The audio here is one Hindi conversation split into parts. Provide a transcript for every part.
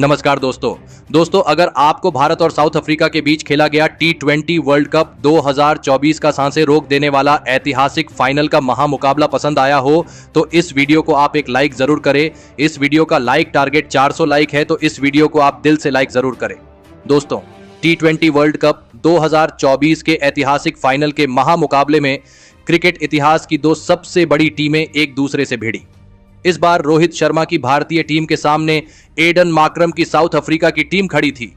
नमस्कार दोस्तों अगर आपको भारत और साउथ अफ्रीका के बीच खेला गया T20 वर्ल्ड कप 2024 का सांसें रोक देने वाला ऐतिहासिक फाइनल का महामुकाबला पसंद आया हो तो इस वीडियो को आप एक लाइक जरूर करें। इस वीडियो का लाइक टारगेट 400 लाइक है तो इस वीडियो को आप दिल से लाइक जरूर करें। दोस्तों, T20 वर्ल्ड कप 2024 के ऐतिहासिक फाइनल के महामुकाबले में क्रिकेट इतिहास की दो सबसे बड़ी टीमें एक दूसरे से भिड़ी। इस बार रोहित शर्मा की भारतीय टीम के सामने एडन मार्करम की साउथ अफ्रीका की टीम खड़ी थी।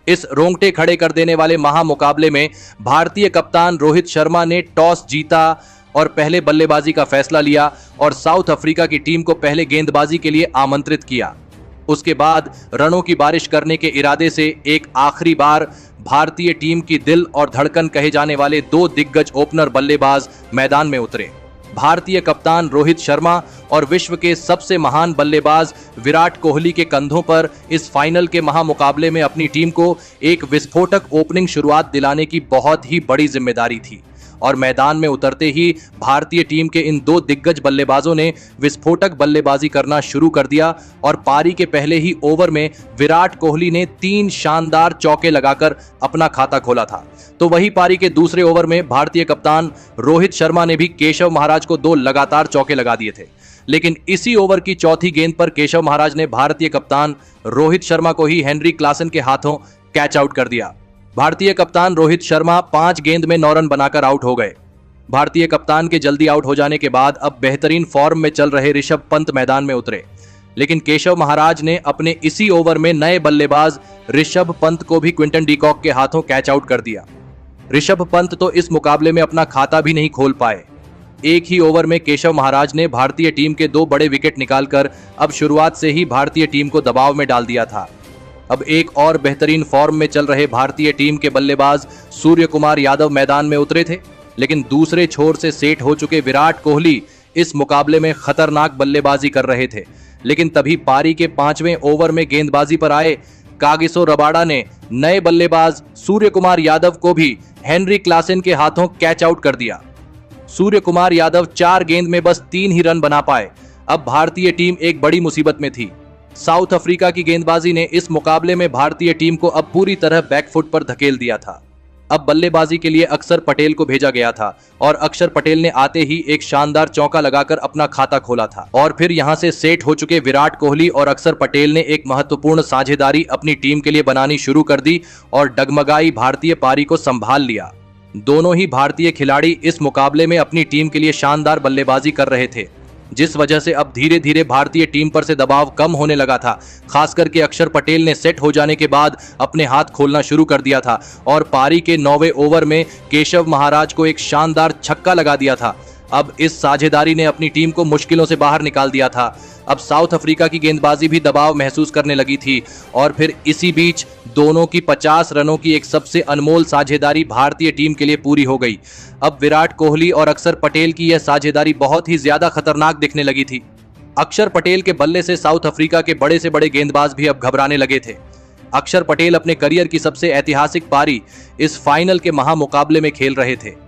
इस रोंगटे खड़े कर देने वाले महामुकाबले में भारतीय कप्तान रोहित शर्मा ने टॉस जीता और पहले बल्लेबाजी का फैसला लिया और साउथ अफ्रीका की टीम को पहले गेंदबाजी के लिए आमंत्रित किया। उसके बाद रनों की बारिश करने के इरादे से एक आखिरी बार भारतीय टीम की दिल और धड़कन कहे जाने वाले दो दिग्गज ओपनर बल्लेबाज मैदान में उतरे। भारतीय कप्तान रोहित शर्मा और विश्व के सबसे महान बल्लेबाज विराट कोहली के कंधों पर इस फाइनल के महामुकाबले में अपनी टीम को एक विस्फोटक ओपनिंग शुरुआत दिलाने की बहुत ही बड़ी जिम्मेदारी थी और मैदान में उतरते ही भारतीय टीम के इन दो दिग्गज बल्लेबाजों ने विस्फोटक बल्लेबाजी करना शुरू कर दिया और पारी के पहले ही ओवर में विराट कोहली ने 3 शानदार चौके लगाकर अपना खाता खोला था। तो वही पारी के दूसरे ओवर में भारतीय कप्तान रोहित शर्मा ने भी केशव महाराज को 2 लगातार चौके लगा दिए थे, लेकिन इसी ओवर की चौथी गेंद पर केशव महाराज ने भारतीय कप्तान रोहित शर्मा को ही हेनरी क्लासन के हाथों कैच आउट कर दिया। भारतीय कप्तान रोहित शर्मा 5 गेंद में 9 रन बनाकर आउट हो गए। भारतीय कप्तान के जल्दी आउट हो जाने के बाद अब बेहतरीन फॉर्म में चल रहे ऋषभ पंत मैदान में उतरे, लेकिन केशव महाराज ने अपने इसी ओवर में नए बल्लेबाज ऋषभ पंत को भी क्विंटन डी कॉक के हाथों कैच आउट कर दिया। ऋषभ पंत तो इस मुकाबले में अपना खाता भी नहीं खोल पाए। एक ही ओवर में केशव महाराज ने भारतीय टीम के 2 बड़े विकेट निकालकर अब शुरुआत से ही भारतीय टीम को दबाव में डाल दिया था। अब एक और बेहतरीन फॉर्म में चल रहे भारतीय टीम के बल्लेबाज सूर्य कुमार यादव मैदान में उतरे थे, लेकिन दूसरे छोर से सेट हो चुके विराट कोहली इस मुकाबले में खतरनाक बल्लेबाजी कर रहे थे। लेकिन तभी पारी के 5वें ओवर में गेंदबाजी पर आए कागिसो रबाडा ने नए बल्लेबाज सूर्य कुमार यादव को भी हेनरी क्लासन के हाथों कैच आउट कर दिया। सूर्य कुमार यादव 4 गेंद में बस 3 ही रन बना पाए। अब भारतीय टीम एक बड़ी मुसीबत में थी। साउथ अफ्रीका की गेंदबाजी ने इस मुकाबले में भारतीय टीम को अब पूरी तरह बैकफुट पर धकेल दिया था। अब बल्लेबाजी के लिए अक्षर पटेल को भेजा गया था और अक्षर पटेल ने आते ही एक शानदार चौका लगाकर अपना खाता खोला था और फिर यहां से सेट हो चुके विराट कोहली और अक्षर पटेल ने एक महत्वपूर्ण साझेदारी अपनी टीम के लिए बनानी शुरू कर दी और डगमगाई भारतीय पारी को संभाल लिया। दोनों ही भारतीय खिलाड़ी इस मुकाबले में अपनी टीम के लिए शानदार बल्लेबाजी कर रहे थे, जिस वजह से अब धीरे धीरे भारतीय टीम पर से दबाव कम होने लगा था। खास करके अक्षर पटेल ने सेट हो जाने के बाद अपने हाथ खोलना शुरू कर दिया था और पारी के 9वें ओवर में केशव महाराज को एक शानदार छक्का लगा दिया था। अब इस साझेदारी ने अपनी टीम को मुश्किलों से बाहर निकाल दिया था। अब साउथ अफ्रीका की गेंदबाजी भी दबाव महसूस करने लगी थी और फिर इसी बीच दोनों की 50 रनों की एक सबसे अनमोल साझेदारी भारतीय टीम के लिए पूरी हो गई। अब विराट कोहली और अक्षर पटेल की यह साझेदारी बहुत ही ज्यादा खतरनाक दिखने लगी थी। अक्षर पटेल के बल्ले से साउथ अफ्रीका के बड़े से बड़े गेंदबाज भी अब घबराने लगे थे। अक्षर पटेल अपने करियर की सबसे ऐतिहासिक पारी इस फाइनल के महामुकाबले में खेल रहे थे।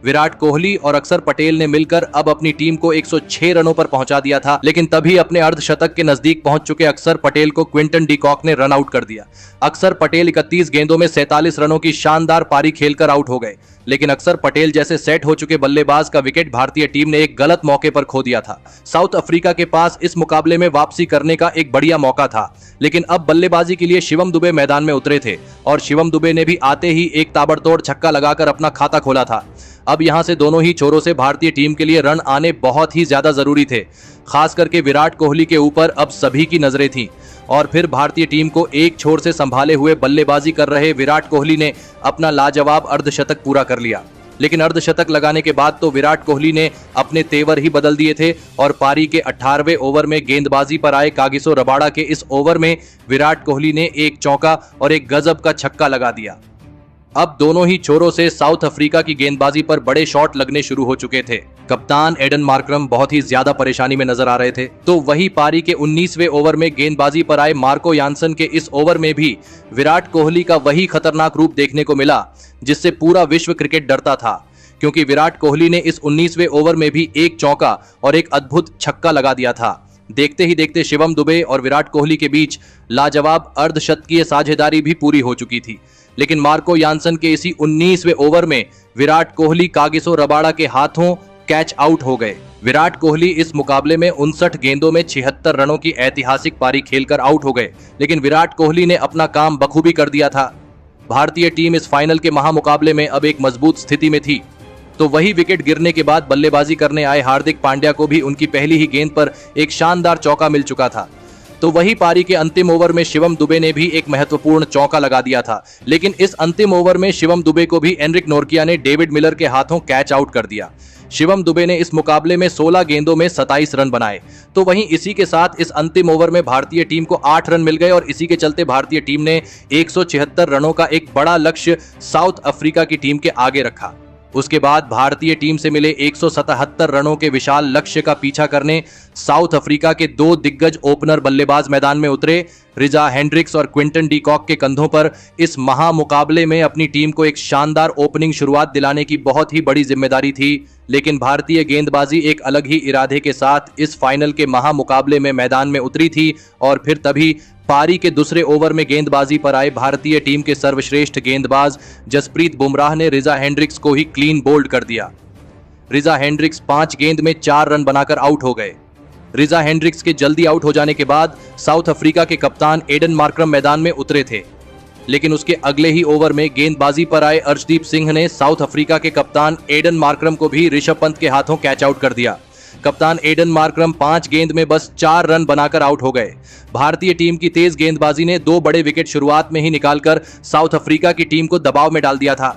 विराट कोहली और अक्षर पटेल ने मिलकर अब अपनी टीम को 106 रनों पर पहुंचा दिया था, लेकिन तभी अपने अर्धशतक के नजदीक पहुंच चुके अक्षर पटेल को क्विंटन डी कॉक ने रन आउट कर दिया। अक्षर पटेल 31 गेंदों में 47 रनों की शानदार पारी खेलकर आउट हो गए, लेकिन अक्षर पटेल जैसे सेट हो चुके बल्लेबाज का विकेट भारतीय टीम ने एक गलत मौके पर खो दिया था। साउथ अफ्रीका के पास इस मुकाबले में वापसी करने का एक बढ़िया मौका था, लेकिन अब बल्लेबाजी के लिए शिवम दुबे मैदान में उतरे थे और शिवम दुबे ने भी आते ही एक ताबड़तोड़ छक्का लगाकर अपना खाता खोला था। अब यहां से दोनों ही छोरों से भारतीय टीम के लिए रन आने बहुत ही ज्यादा जरूरी थे। खास करके विराट कोहली के ऊपर अब सभी की नजरें थीं और फिर भारतीय टीम को एक छोर से संभाले हुए बल्लेबाजी कर रहे विराट कोहली ने अपना लाजवाब अर्धशतक पूरा कर लिया। लेकिन अर्धशतक लगाने के बाद तो विराट कोहली ने अपने तेवर ही बदल दिए थे और पारी के 18वें ओवर में गेंदबाजी पर आए कागिसो रबाडा के इस ओवर में विराट कोहली ने एक चौका और एक गजब का छक्का लगा दिया। अब दोनों ही छोरों से साउथ अफ्रीका की गेंदबाजी पर बड़े शॉट लगने शुरू हो चुके थे। कप्तान एडन मार्करम बहुत ही ज्यादा परेशानी में नजर आ रहे थे। तो वही पारी के 19वें ओवर में गेंदबाजी पर आए मार्को यानसन के इस ओवर में भी विराट कोहली का वही खतरनाक रूप देखने को मिला जिससे पूरा विश्व क्रिकेट डरता था, क्योंकि विराट कोहली ने इस 19वें ओवर में भी एक चौका और एक अद्भुत छक्का लगा दिया था। देखते ही देखते शिवम दुबे और विराट कोहली के बीच लाजवाब अर्धशतकीय साझेदारी भी पूरी हो चुकी थी, लेकिन मार्को यानसन के इसी 19वें ओवर में विराट कोहली कागिसो रबाड़ा के हाथों कैच आउट हो गए। विराट कोहली इस मुकाबले में 59 गेंदों में 76 रनों की ऐतिहासिक पारी खेलकर आउट हो गए, लेकिन विराट कोहली ने अपना काम बखूबी कर दिया था। भारतीय टीम इस फाइनल के महामुकाबले में अब एक मजबूत स्थिति में थी। तो वही विकेट गिरने के बाद बल्लेबाजी करने आए हार्दिक पांड्या को भी उनकी पहली ही गेंद पर एक शानदार चौका मिल चुका था। तो वही पारी के अंतिम ओवर में शिवम दुबे ने भी एक महत्वपूर्ण चौका लगा दिया था, लेकिन इस अंतिम ओवर में शिवम दुबे को भी एनरिक नोर्किया ने डेविड मिलर के हाथों कैच आउट कर दिया। शिवम दुबे ने इस मुकाबले में 16 गेंदों में 27 रन बनाए। तो वहीं इसी के साथ इस अंतिम ओवर में भारतीय टीम को 8 रन मिल गए और इसी के चलते भारतीय टीम ने 176 रनों का एक बड़ा लक्ष्य साउथ अफ्रीका की टीम के आगे रखा। उसके बाद भारतीय टीम से मिले 177 रनों के विशाल लक्ष्य का पीछा करने साउथ अफ्रीका के दो दिग्गज ओपनर बल्लेबाज मैदान में उतरे। रिजा हेंड्रिक्स और क्विंटन डी कॉक के कंधों पर इस महामुकाबले में अपनी टीम को एक शानदार ओपनिंग शुरुआत दिलाने की बहुत ही बड़ी जिम्मेदारी थी, लेकिन भारतीय गेंदबाजी एक अलग ही इरादे के साथ इस फाइनल के महामुकाबले में मैदान में उतरी थी और फिर तभी पारी के दूसरे ओवर में गेंदबाजी पर आए भारतीय टीम के सर्वश्रेष्ठ गेंदबाज जसप्रीत बुमराह ने रिजा हेंड्रिक्स को ही क्लीन बोल्ड कर दिया। रिजा हेंड्रिक्स 5 गेंद में 4 रन बनाकर आउट हो गए। रिजा हेंड्रिक्स के जल्दी आउट हो जाने के बाद साउथ अफ्रीका के कप्तान एडन मार्क्रम मैदान में उतरे थे, लेकिन उसके अगले ही ओवर में गेंदबाजी पर आए अर्शदीप सिंह ने साउथ अफ्रीका के कप्तान एडन मार्क्रम को भी ऋषभ पंत के हाथों कैच आउट कर दिया। कप्तान एडन मार्क्रम 5 गेंद में बस 4 रन बनाकर आउट हो गए। भारतीय टीम की तेज गेंदबाजी ने 2 बड़े विकेट शुरुआत में ही निकालकर साउथ अफ्रीका की टीम को दबाव में डाल दिया था।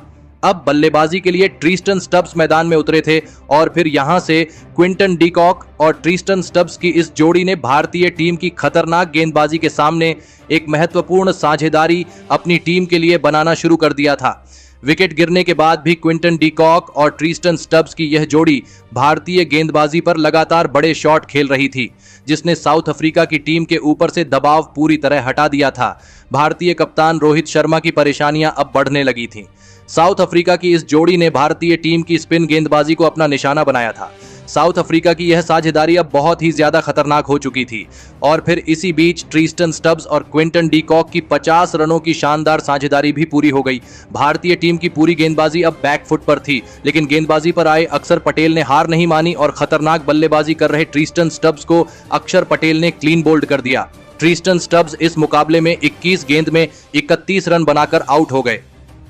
अब बल्लेबाजी के लिए ट्रिस्टन स्टब्स मैदान में उतरे थे और फिर यहां से क्विंटन डी कॉक और ट्रिस्टन स्टब्स की इस जोड़ी ने भारतीय टीम की खतरनाक गेंदबाजी के सामने एक महत्वपूर्ण साझेदारी अपनी टीम के लिए बनाना शुरू कर दिया था। विकेट गिरने के बाद भी क्विंटन डी कॉक और ट्रिस्टन स्टब्स की यह जोड़ी भारतीय गेंदबाजी पर लगातार बड़े शॉट खेल रही थी, जिसने साउथ अफ्रीका की टीम के ऊपर से दबाव पूरी तरह हटा दिया था। भारतीय कप्तान रोहित शर्मा की परेशानियां अब बढ़ने लगी थीं। साउथ अफ्रीका की इस जोड़ी ने भारतीय टीम की स्पिन गेंदबाजी को अपना निशाना बनाया था। साउथ अफ्रीका की यह साझेदारी अब बहुत ही ज्यादा खतरनाक हो चुकी थी और फिर इसी बीच ट्रिस्टन स्टब्स और क्विंटन डी कॉक की 50 रनों की शानदार साझेदारी भी पूरी हो गई। भारतीय टीम की पूरी गेंदबाजी अब बैकफुट पर थी, लेकिन गेंदबाजी पर आए अक्षर पटेल ने हार नहीं मानी और खतरनाक बल्लेबाजी कर रहे ट्रिस्टन स्टब्स को अक्षर पटेल ने क्लीन बोल्ड कर दिया। ट्रिस्टन स्टब्स इस मुकाबले में 21 गेंद में 31 रन बनाकर आउट हो गए।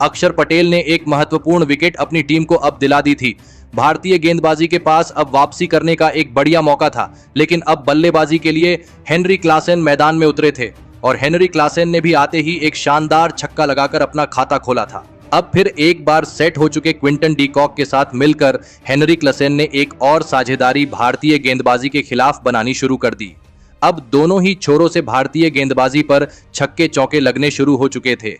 अक्षर पटेल ने एक महत्वपूर्ण विकेट अपनी टीम को अब दिला दी थी। भारतीय गेंदबाजी के पास अब वापसी करने का एक बढ़िया मौका था, लेकिन अब बल्लेबाजी के लिए हेनरी क्लासेन मैदान में उतरे थे और हेनरी क्लासेन ने भी आते ही एक शानदार छक्का लगाकर अपना खाता खोला था। अब फिर एक बार सेट हो चुके क्विंटन डी कॉक के साथ मिलकर हेनरी क्लासेन ने एक और साझेदारी भारतीय गेंदबाजी के खिलाफ बनानी शुरू कर दी। अब दोनों ही छोरों से भारतीय गेंदबाजी पर छक्के चौके लगने शुरू हो चुके थे।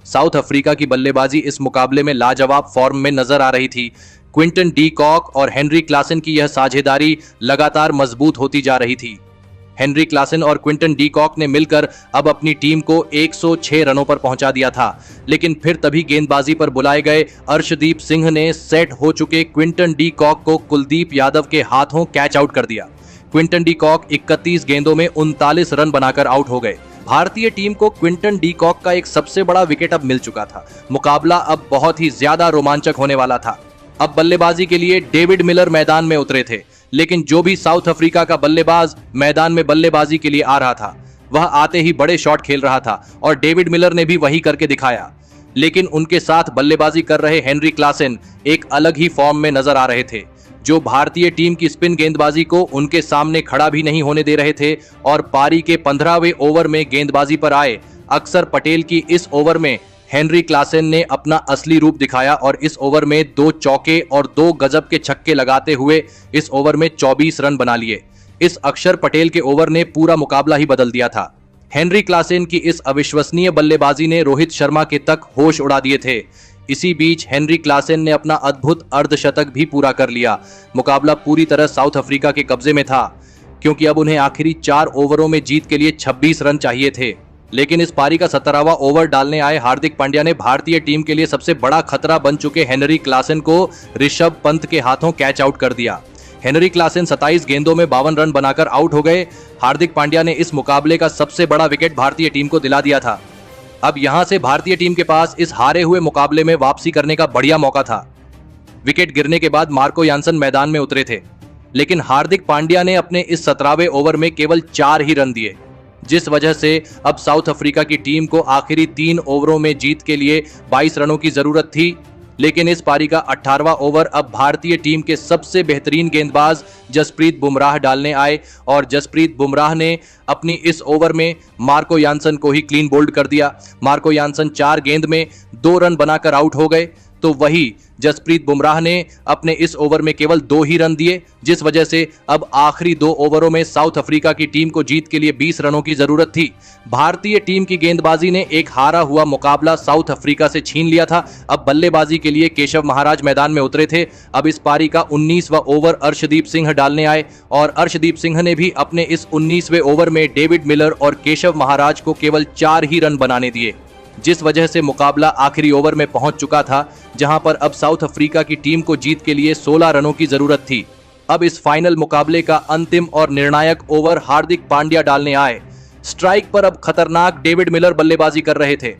साउथ अफ्रीका की बल्लेबाजी इस मुकाबले में लाजवाब फॉर्म में नजर आ रही थी। क्विंटन डी कॉक और हेनरी क्लासेन की यह साझेदारी लगातार मजबूत होती जा रही थी। हेनरी क्लासेन और क्विंटन डी कॉक ने मिलकर अब अपनी टीम को 106 रनों पर पहुंचा दिया था, लेकिन फिर तभी गेंदबाजी पर बुलाए गए अर्शदीप सिंह ने सेट हो चुके क्विंटन डी कॉक को कुलदीप यादव के हाथों कैच आउट कर दिया। क्विंटन डी कॉक 31 गेंदों में 39 रन बनाकर आउट हो गए। भारतीय टीम को क्विंटन डी कॉक का एक सबसे बड़ा विकेट अब मिल चुका था। मुकाबला अब बहुत ही ज्यादा रोमांचक होने वाला था। अब बल्लेबाजी के लिए डेविड मिलर मैदान में उतरे थे, लेकिन जो भी साउथ अफ्रीका का बल्लेबाज मैदान में बल्लेबाजी के लिए आ रहा था वह आते ही बड़े शॉट खेल रहा था और डेविड मिलर ने भी वही करके दिखाया। लेकिन उनके साथ बल्लेबाजी कर रहे हेनरी क्लासेन एक अलग ही फॉर्म में नजर आ रहे थे, जो भारतीय टीम की स्पिन गेंदबाजी को उनके सामने खड़ा भी नहीं होने दे रहे थे। और पारी के 15वें ओवर में गेंदबाजी पर आए अक्षर पटेल की इस ओवर में हेनरी क्लासेन ने अपना असली रूप दिखाया और इस ओवर में 2 चौके और 2 गजब के छक्के लगाते हुए इस ओवर में 24 रन बना लिए। इस अक्षर पटेल के ओवर ने पूरा मुकाबला ही बदल दिया था। हेनरी क्लासेन की इस अविश्वसनीय बल्लेबाजी ने रोहित शर्मा के तक होश उड़ा दिए थे। इसी बीच हेनरी क्लासेन ने अपना अद्भुत अर्धशतक भी पूरा कर लिया। मुकाबला पूरी तरह साउथ अफ्रीका के कब्जे में था, क्योंकि अब उन्हें आखिरी 4 ओवरों में जीत के लिए 26 रन चाहिए थे। लेकिन इस पारी का 17वां ओवर डालने आए हार्दिक पांड्या ने भारतीय टीम के लिए सबसे बड़ा खतरा बन चुके हेनरी क्लासेन को ऋषभ पंत के हाथों कैच आउट कर दिया। हेनरी क्लासेन 27 गेंदों में 52 रन बनाकर आउट हो गए। हार्दिक पांड्या ने इस मुकाबले का सबसे बड़ा विकेट भारतीय टीम को दिला दिया था। अब यहां से भारतीय टीम के पास इस हारे हुए मुकाबले में वापसी करने का बढ़िया मौका था। विकेट गिरने के बाद मार्को यान्सन मैदान में उतरे थे, लेकिन हार्दिक पांड्या ने अपने इस 17वें ओवर में केवल 4 ही रन दिए, जिस वजह से अब साउथ अफ्रीका की टीम को आखिरी 3 ओवरों में जीत के लिए 22 रनों की जरूरत थी। लेकिन इस पारी का 18वां ओवर अब भारतीय टीम के सबसे बेहतरीन गेंदबाज जसप्रीत बुमराह डालने आए और जसप्रीत बुमराह ने अपनी इस ओवर में मार्को यान्सन को ही क्लीन बोल्ड कर दिया। मार्को यान्सन 4 गेंद में 2 रन बनाकर आउट हो गए, तो वही जसप्रीत बुमराह ने अपने इस ओवर में केवल 2 ही रन दिए, जिस वजह से अब आखिरी 2 ओवरों में साउथ अफ्रीका की टीम को जीत के लिए 20 रनों की जरूरत थी। भारतीय टीम की गेंदबाजी ने एक हारा हुआ मुकाबला साउथ अफ्रीका से छीन लिया था। अब बल्लेबाजी के लिए केशव महाराज मैदान में उतरे थे। अब इस पारी का 19वां ओवर अर्शदीप सिंह डालने आए और अर्शदीप सिंह ने भी अपने इस 19वें ओवर में डेविड मिलर और केशव महाराज को केवल 4 ही रन बनाने दिए, जिस वजह से मुकाबला आखिरी ओवर में पहुंच चुका था, जहां पर अब साउथ अफ्रीका की टीम को जीत के लिए 16 रनों की जरूरत थी। अब इस फाइनल मुकाबले का अंतिम और निर्णायक ओवर हार्दिक पांड्या डालने आए। स्ट्राइक पर अब खतरनाक डेविड मिलर बल्लेबाजी कर रहे थे।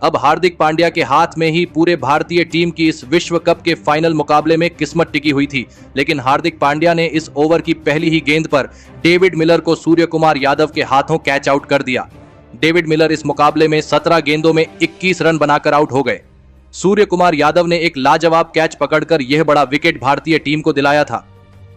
अब हार्दिक पांड्या के हाथ में ही पूरे भारतीय टीम की इस विश्व कप के फाइनल मुकाबले में किस्मत टिकी हुई थी, लेकिन हार्दिक पांड्या ने इस ओवर की पहली ही गेंद पर डेविड मिलर को सूर्य कुमार यादव के हाथों कैच आउट कर दिया। डेविड मिलर इस मुकाबले में 17 गेंदों में 21 रन बनाकर आउट हो गए। सूर्य कुमार यादव ने एक लाजवाब कैच पकड़कर यह बड़ा विकेट भारतीय टीम को दिलाया था।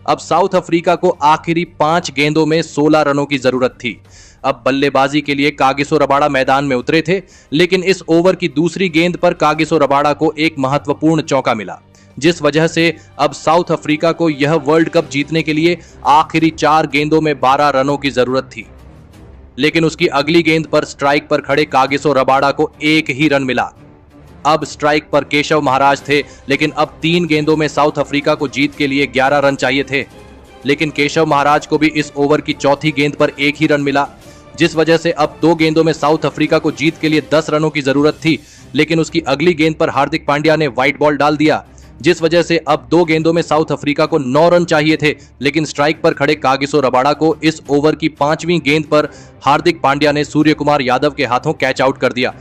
अब साउथ अफ्रीका को आखिरी 5 गेंदों में 16 रनों की जरूरत थी। अब बल्लेबाजी के लिए कागिसो रबाडा मैदान में उतरे थे, लेकिन इस ओवर की दूसरी गेंद पर कागिसो रबाडा को एक महत्वपूर्ण चौका मिला, जिस वजह से अब साउथ अफ्रीका को यह वर्ल्ड कप जीतने के लिए आखिरी 4 गेंदों में 12 रनों की जरूरत थी। लेकिन उसकी अगली गेंद पर स्ट्राइक पर खड़े कागिसो रबाडा को 1 ही रन मिला। अब स्ट्राइक पर केशव महाराज थे, लेकिन अब 3 गेंदों में साउथ अफ्रीका को जीत के लिए 11 रन चाहिए थे। लेकिन केशव महाराज को भी इस ओवर की चौथी गेंद पर 1 ही रन मिला, जिस वजह से अब 2 गेंदों में साउथ अफ्रीका को जीत के लिए 10 रनों की जरूरत थी। लेकिन उसकी अगली गेंद पर हार्दिक पांड्या ने व्हाइट बॉल डाल दिया, जिस वजह से अब 2 गेंदों में साउथ अफ्रीका को 9 रन चाहिए थे। लेकिन स्ट्राइक पर खड़े कागिसो रबाडा को इस ओवर की 5वीं गेंद पर हार्दिक पांड्या ने सूर्य कुमार यादव के हाथों कैच आउट कर दिया।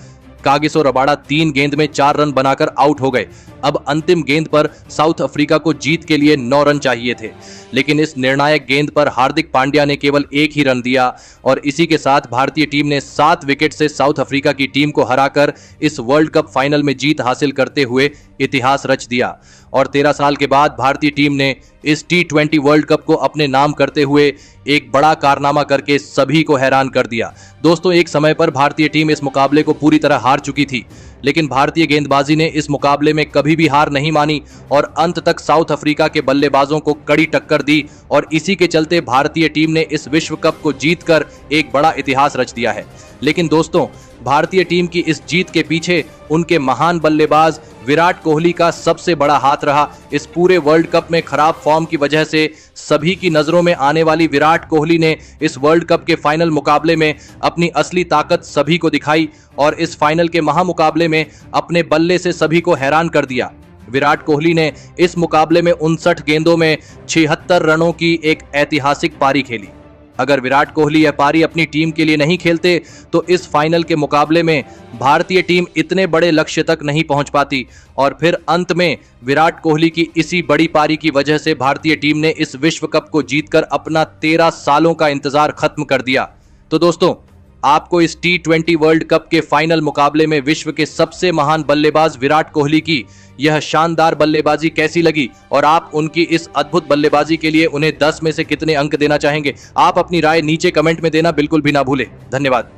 कागिसो रबाडा 3 गेंद में 4 रन बनाकर आउट हो गए। अब अंतिम गेंद पर साउथ अफ्रीका को जीत के लिए 9 रन चाहिए थे, लेकिन इस निर्णायक गेंद पर हार्दिक पांड्या ने केवल 1 ही रन दिया और इसी के साथ भारतीय टीम ने 7 विकेट से साउथ अफ्रीका की टीम को हराकर इस वर्ल्ड कप फाइनल में जीत हासिल करते हुए इतिहास रच दिया। और 13 साल के बाद भारतीय टीम ने इस T20 वर्ल्ड कप को अपने नाम करते हुए एक बड़ा कारनामा करके सभी को हैरान कर दिया। दोस्तों, एक समय पर भारतीय टीम इस मुकाबले को पूरी तरह हार चुकी थी, लेकिन भारतीय गेंदबाजी ने इस मुकाबले में कभी भी हार नहीं मानी और अंत तक साउथ अफ्रीका के बल्लेबाजों को कड़ी टक्कर दी और इसी के चलते भारतीय टीम ने इस विश्व कप को जीतकर एक बड़ा इतिहास रच दिया है। लेकिन दोस्तों, भारतीय टीम की इस जीत के पीछे उनके महान बल्लेबाज विराट कोहली का सबसे बड़ा हाथ रहा। इस पूरे वर्ल्ड कप में खराब फॉर्म की वजह से सभी की नजरों में आने वाली विराट कोहली ने इस वर्ल्ड कप के फाइनल मुकाबले में अपनी असली ताकत सभी को दिखाई और इस फाइनल के महामुकाबले में अपने बल्ले से सभी को हैरान कर दिया। विराट कोहली ने इस मुकाबले में 59 गेंदों में 76 रनों की एक ऐतिहासिक पारी खेली। अगर विराट कोहली यह पारी अपनी टीम के लिए नहीं खेलते तो इस फाइनल के मुकाबले में भारतीय टीम इतने बड़े लक्ष्य तक नहीं पहुंच पाती और फिर अंत में विराट कोहली की इसी बड़ी पारी की वजह से भारतीय टीम ने इस विश्व कप को जीतकर अपना 13 सालों का इंतजार खत्म कर दिया। तो दोस्तों, आपको इस T20 वर्ल्ड कप के फाइनल मुकाबले में विश्व के सबसे महान बल्लेबाज विराट कोहली की यह शानदार बल्लेबाजी कैसी लगी और आप उनकी इस अद्भुत बल्लेबाजी के लिए उन्हें 10 में से कितने अंक देना चाहेंगे? आप अपनी राय नीचे कमेंट में देना बिल्कुल भी ना भूलें। धन्यवाद।